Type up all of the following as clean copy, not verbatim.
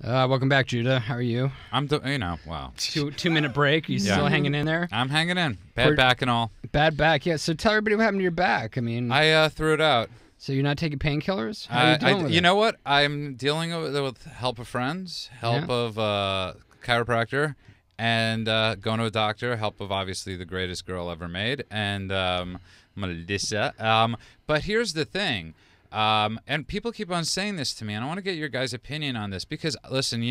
Welcome back, Judah. How are you? Wow. 2 minute break. You still hanging in there? I'm hanging in. Bad back and all. Bad back, yeah. So tell everybody what happened to your back. I mean, I threw it out. So you're not taking painkillers? How are you dealing with it? You know what? I'm dealing with help of friends, help of a chiropractor, and going to a doctor, help of obviously the greatest girl ever made, and Melissa. But here's the thing. And people keep on saying this to me, and I want to get your guys' opinion on this because, listen,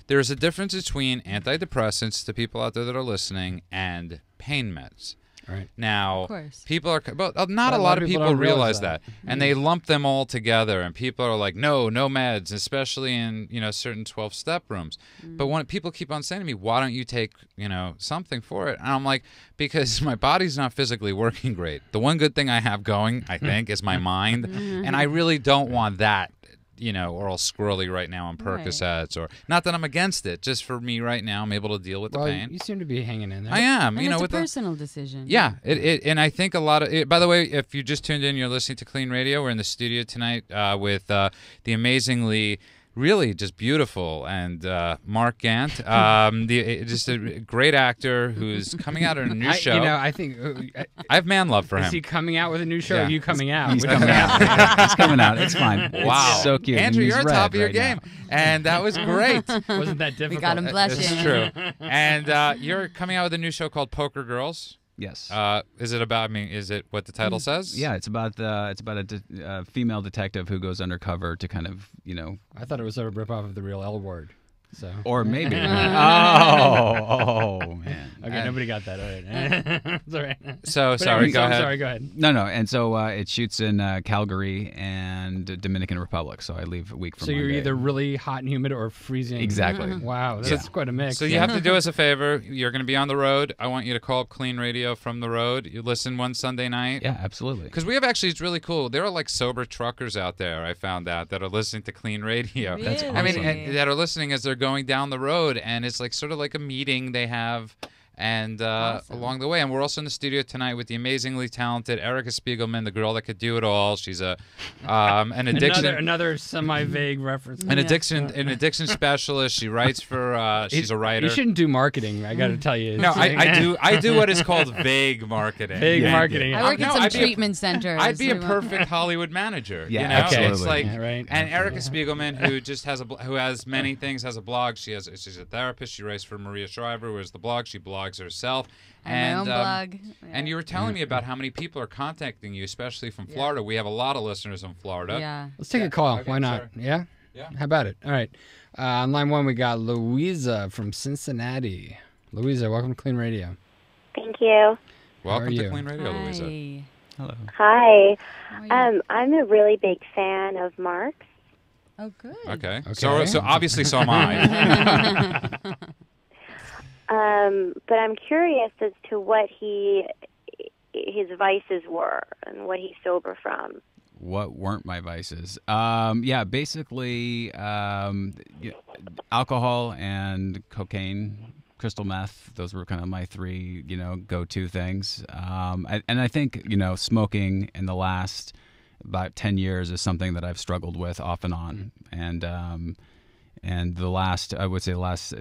there's a difference between antidepressants to people out there that are listening and pain meds. Right. Now, people are, but not a lot of people realize that, and they lump them all together. And people are like, no meds, especially in certain 12-step rooms. But when people keep on saying to me, why don't you take something for it? And I'm like, because my body's not physically working great. The one good thing I have going, I think, is my mind, and I really don't want that. Or all squirrely right now on Percocets, or not that I'm against it. Just for me right now, I'm able to deal with the pain. You seem to be hanging in there. I am. And it's a personal decision. Yeah. And I think a lot of it. By the way, if you just tuned in, you're listening to Clean Radio. We're in the studio tonight with the amazingly. Really, just beautiful, and Mark Gantt, just a great actor who's coming out on a new show. I think I have man love for him. Is he coming out with a new show? Or are you coming out? He's coming out. He's coming out. It's fine. Wow, it's so cute. Andrew, you're on top of your game, and that was great. Wasn't that difficult? We got him blushing. It's true. And you're coming out with a new show called Poker Girls. Yes. Is it about? Is it what the title says? Yeah, it's about a female detective who goes undercover to kind of I thought it was a ripoff of the real L Word. So. Or maybe. oh man. Okay, nobody got that. All right. It's all right. So sorry. Go ahead. Sorry. Go ahead. No. And so it shoots in Calgary and Dominican Republic. So I leave a week from. So you're Monday. either really hot and humid or freezing. Exactly. Wow, that's quite a mix. So you have to do us a favor. You're going to be on the road. I want you to call up Clean Radio from the road. You listen one Sunday night. Yeah, absolutely. Because we have it's really cool. There are like sober truckers out there. I found out that are listening to Clean Radio. Really? That's awesome. I mean, and that are listening as they're going down the road, and it's like sort of like a meeting they have. And along the way, and we're also in the studio tonight with the amazingly talented Erica Spiegelman, the girl that could do it all. She's an addiction another semi-vague reference. An addiction specialist. She writes for. She's a writer. You shouldn't do marketing. I got to tell you. No, I do. I do what is called vague marketing. Vague marketing. I work at some treatment centers. I'd be a perfect Hollywood manager. Yeah, absolutely. It's like, right. And Erica Spiegelman, who just who has many things, has a blog. She's a therapist. She writes for Maria Shriver, who has the blog. She blogs herself. And my own blog. And you were telling me about how many people are contacting you, especially from Florida. We have a lot of listeners in Florida. Yeah. Let's take a call. Okay, why not? sure. Yeah? Yeah. How about it? All right. On line one, we got Louisa from Cincinnati. Louisa, welcome to Clean Radio. Thank you. Welcome you? to Clean Radio, Hi. Louisa. Hello. Hi. How are you? I'm a really big fan of Mark's. Oh, good. Okay. So obviously so am I. But I'm curious as to what his vices were and what he's sober from. What weren't my vices? Basically, alcohol and cocaine, crystal meth. Those were kind of my three, go-to things. And I think, smoking in the last about 10 years is something that I've struggled with off and on. And the last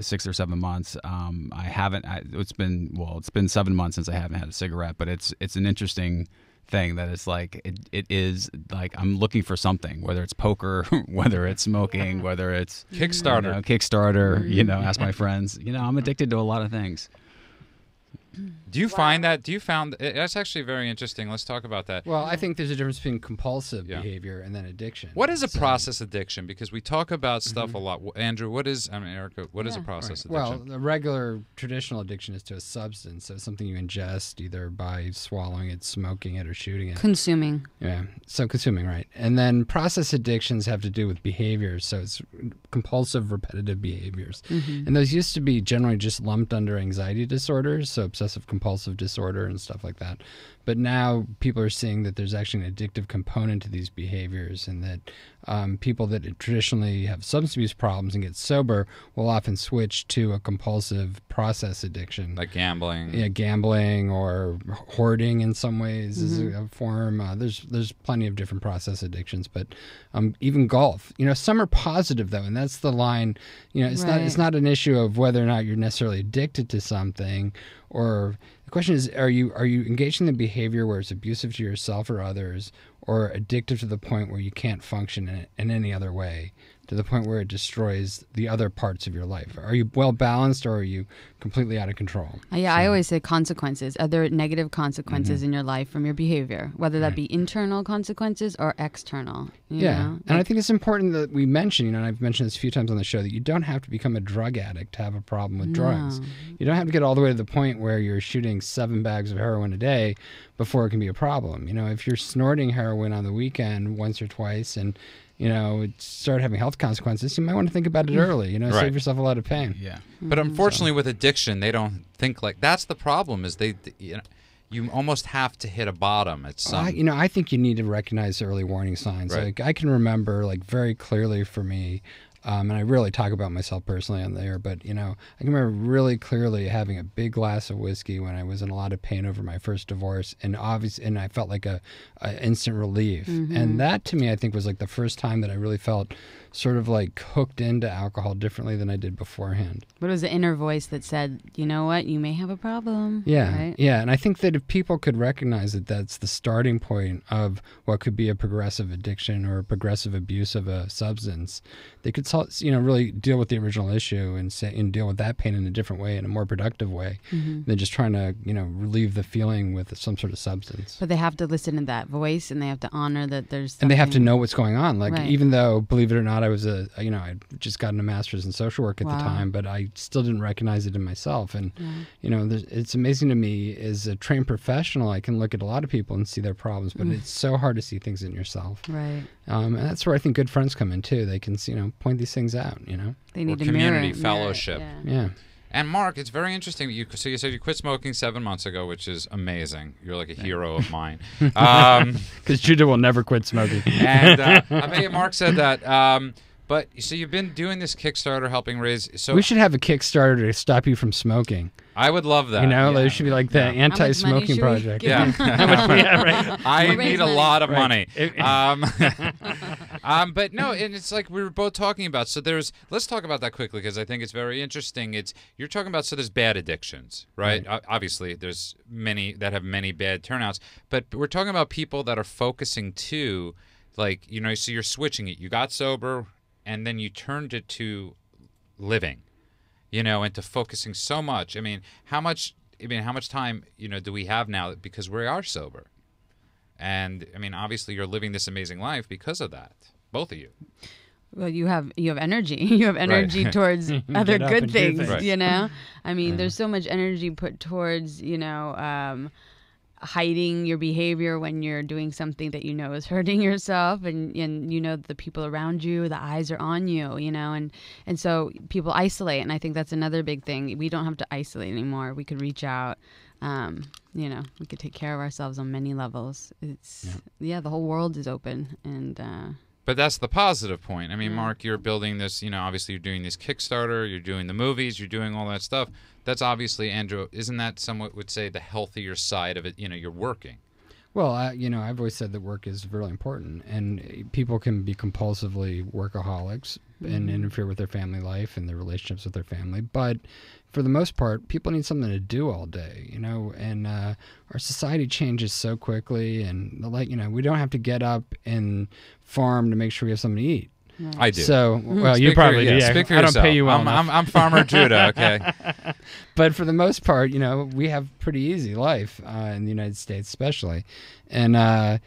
6 or 7 months, I haven't. It's been 7 months since I haven't had a cigarette. But it's an interesting thing that it's like it is like I'm looking for something, whether it's poker, whether it's smoking, whether it's Kickstarter. Ask my friends. I'm addicted to a lot of things. Do you find that? That's actually very interesting. Let's talk about that. Well, I think there's a difference between compulsive behavior and then addiction. What is a process addiction? Because we talk about stuff a lot. Andrew, Erica, what is a process addiction? Well, a regular traditional addiction is to a substance. So it's something you ingest either by swallowing it, smoking it, or shooting it. Consuming. Yeah. So consuming, right. And then process addictions have to do with behaviors. So it's compulsive, repetitive behaviors. And those used to be generally just lumped under anxiety disorders. So obsessive compulsive disorder and stuff like that. But now people are seeing that there's actually an addictive component to these behaviors, and that people that traditionally have substance abuse problems and get sober will often switch to a compulsive process addiction. Like gambling. Yeah, gambling or hoarding in some ways is a form. There's plenty of different process addictions, but even golf. Some are positive though, and that's the line. It's not an issue of whether or not you're necessarily addicted to something, or the question is, are you engaging in the behavior where it's abusive to yourself or others, or addictive to the point where you can't function in any other way, to the point where it destroys the other parts of your life? Are you well balanced, or are you completely out of control? Yeah, I always say consequences. Are there negative consequences in your life from your behavior, whether that be internal consequences or external? You know? And I think it's important that we mention, and I've mentioned this a few times on the show, that you don't have to become a drug addict to have a problem with drugs. You don't have to get all the way to the point where you're shooting 7 bags of heroin a day before it can be a problem. If you're snorting heroin on the weekend once or twice and start having health consequences, you might want to think about it early, save yourself a lot of pain. Yeah. But unfortunately with addiction, they don't think like that's the problem is you almost have to hit a bottom at some. I think you need to recognize early warning signs. Right. Like I can remember very clearly for me, and I really talk about myself personally on there, but I can remember really clearly having a big glass of whiskey when I was in a lot of pain over my first divorce, and I felt like a instant relief. And that to me, I think, was like the first time that I really felt sort of like hooked into alcohol differently than I did beforehand. But it was the inner voice that said, you know what, you may have a problem. Yeah, right? yeah. And I think that if people could recognize that that's the starting point of what could be a progressive addiction or a progressive abuse of a substance, they could really deal with the original issue and deal with that pain in a different way, in a more productive way, than just trying to relieve the feeling with some sort of substance. But they have to listen to that voice, and they have to honor that there's something. And they have to know what's going on. Like, Right. even though, believe it or not, I was I'd just gotten a master's in social work at the time, but I still didn't recognize it in myself. And, it's amazing to me, as a trained professional, I can look at a lot of people and see their problems, but it's so hard to see things in yourself. Right. And that's where I think good friends come in too. They can, point these things out, They need Or to community, mirror, fellowship. Yeah. And Mark, it's very interesting. So you said you quit smoking 7 months ago, which is amazing. You're like a hero of mine. Because Judah will never quit smoking. And I bet Mark said that. But so you've been doing this Kickstarter, helping raise. So we should have a Kickstarter to stop you from smoking. I would love that. It should be like the anti-smoking project. Yeah. Right. I We'll need a raise lot of money. money. But no, and it's like we were both talking about. So let's talk about that quickly because I think it's very interesting. You're talking about, so there's bad addictions, right? Obviously, there's many that have many bad turnouts, but we're talking about people that are focusing to, like, so you're switching it. You got sober, and then you turned it to living, and to focusing so much. How much time, do we have now because we are sober? And obviously you're living this amazing life because of that, both of you. Well, you have energy. You have energy towards other good things, Right. There's so much energy put towards, hiding your behavior when you're doing something that is hurting yourself, and the people around you, the eyes are on you, and so people isolate, and I think that's another big thing. We don't have to isolate anymore. We could reach out. We could take care of ourselves on many levels. The whole world is open, and but that's the positive point. Mark, you're building this, obviously you're doing this Kickstarter, you're doing the movies, you're doing all that stuff. That's obviously, Andrew, isn't that somewhat would say the healthier side of it? You're working. Well, I've always said that work is really important, and people can be compulsively workaholics and interfere with their family life and their relationships with their family. But for the most part, people need something to do all day, and our society changes so quickly, and we don't have to get up and farm to make sure we have something to eat. I do. So, well, you probably do. Speak for I don't yourself. pay you well I'm Farmer Judah, okay? But for the most part, we have pretty easy life in the United States especially. And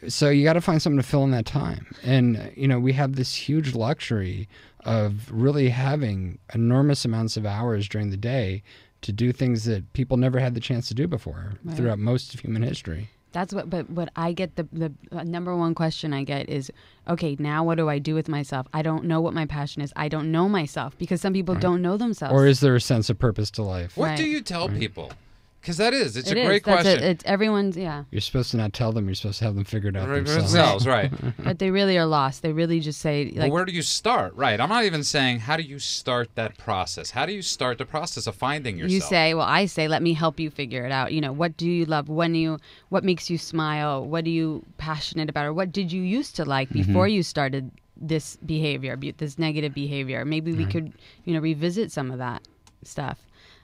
so you got to find something to fill in that time. And, we have this huge luxury of really having enormous amounts of hours during the day to do things that people never had the chance to do before throughout most of human history. That's what I get. The number one question I get is, okay, now what do I do with myself? I don't know what my passion is. I don't know myself, because some people don't know themselves. Or is there a sense of purpose to life? What do you tell people? Because it's a It great is. That's question. It's everyone's, yeah. You're supposed to not tell them. You're supposed to have them figure it out Right, themselves. right. But they really are lost. They really just say, like, Well, where do you start? Right. I'm not even saying how do you start that process. How do you start the process of finding yourself? you say, well, I say, let me help you figure it out. You know, what do you love? What makes you smile? What are you passionate about? Or what did you used to like before you started this behavior, this negative behavior? Maybe we could, revisit some of that stuff.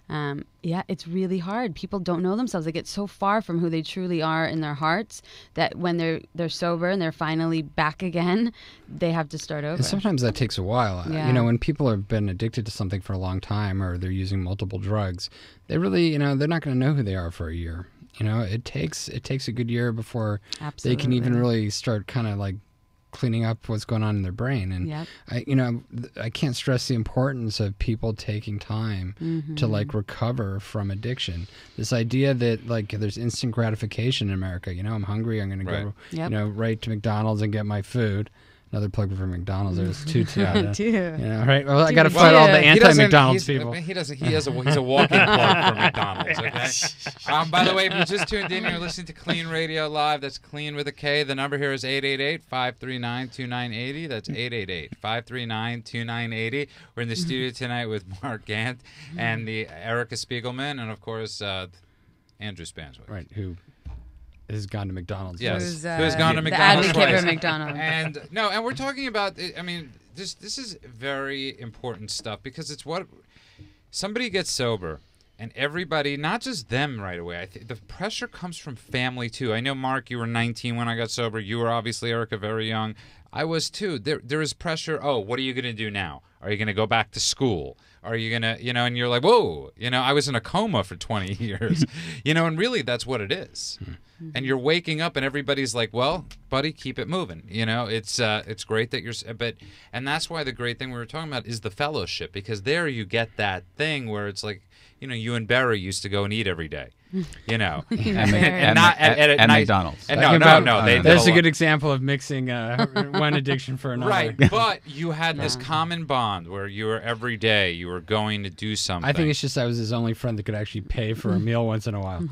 Yeah, it's really hard. People don't know themselves. They get so far from who they truly are in their hearts that when they're sober and they're finally back again, they have to start over. And sometimes that takes a while. Yeah. When people have been addicted to something for a long time or they're using multiple drugs, they really, they're not going to know who they are for a year. It takes a good year before they can even really start kind of like cleaning up what's going on in their brain. And I can't stress the importance of people taking time to like recover from addiction. This idea that like there's instant gratification in America. I'm hungry, I'm going to go right to McDonald's and get my food. Another plug for McDonald's. There's two. Right? Well, I got to fight all the anti-McDonald's people. He's a walking plug for McDonald's. Okay. By the way, if you just tuned in, you're listening to Clean Radio Live. That's Clean with a K. The number here is 888-539-2980. That's 888-539-2980. We're in the studio tonight with Mark Gantt and the Erica Spiegelman, and of course Andrew Spanswick. Right. Who has gone to McDonald's. Yes. Who's gone to McDonald's? The advocate for McDonald's. And we're talking about. I mean, this is very important stuff because it's what somebody gets sober, and everybody, not just them right away. I think the pressure comes from family too. I know, Mark, you were 19 when I got sober. You were obviously, Erica, very young. I was too. There is pressure. Oh, what are you going to do now? Are you going to go back to school? Are you going to, and you're like, whoa, I was in a coma for 20 years, and really that's what it is. And you're waking up and everybody's like, well, buddy, keep it moving. It's great that you're, and that's why the great thing we were talking about is the fellowship, because there you get that thing where it's like, you and Barry used to go and eat every day. And not at McDonald's. That's a good example of mixing one addiction for another. Right, but you had this common bond where you were every day, you were going to do something. I think it's just I was his only friend that could actually pay for a meal once in a while.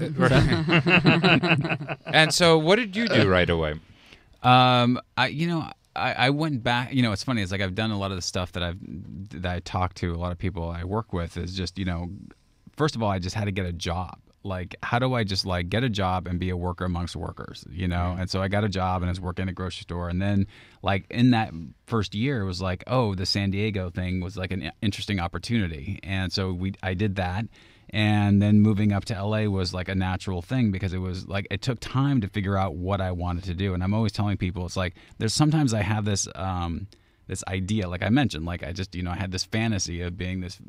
And so what did you do right away? I went back. It's funny. It's like I've done a lot of the stuff that I talk to a lot of people I work with is just, first of all, I just had to get a job. Like, how do I just like get a job and be a worker amongst workers, And so I got a job and I was working at a grocery store. And then like in that first year, it was like, oh, the San Diego thing was like an interesting opportunity. And so I did that. And then moving up to LA was like a natural thing because it was like it took time to figure out what I wanted to do. And I'm always telling people, it's like there's sometimes I have this this idea, like I mentioned, like I just, I had this fantasy of being this,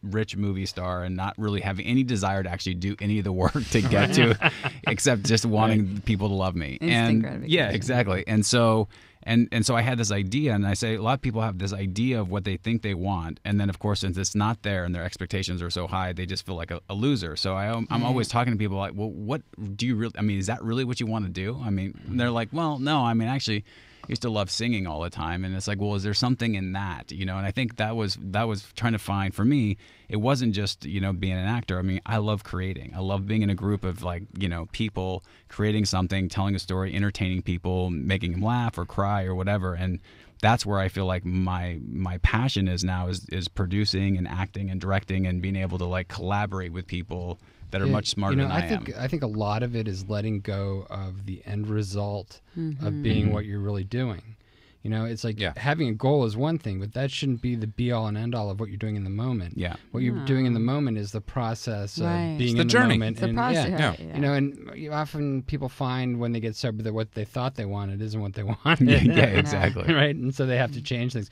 rich movie star and not really having any desire to actually do any of the work to get to, except just wanting people to love me. Instant gratification. Yeah, exactly. And so I had this idea, and I say a lot of people have this idea of what they think they want, and then of course since it's not there and their expectations are so high, they just feel like a loser. So I'm always talking to people like, well, what do you really? I mean, is that really what you want to do? I mean, they're like, well, no. I mean, actually, I used to love singing all the time, and it's like, well, is there something in that? And I think that was trying to find for me. It wasn't just being an actor. I mean, I love creating. I love being in a group of like people creating something, telling a story, entertaining people, making them laugh or cry or whatever. And that's where I feel like my passion is now is producing and acting and directing and being able to like collaborate with people that are much smarter than I am. I think a lot of it is letting go of the end result of being what you're really doing. It's like having a goal is one thing, but that shouldn't be the be-all and end-all of what you're doing in the moment. Yeah. What you're doing in the moment is the process of being in the journey. moment. It's the process. And often people find when they get sober that what they thought they wanted isn't what they wanted. Yeah, exactly. Right? And so they have to change things.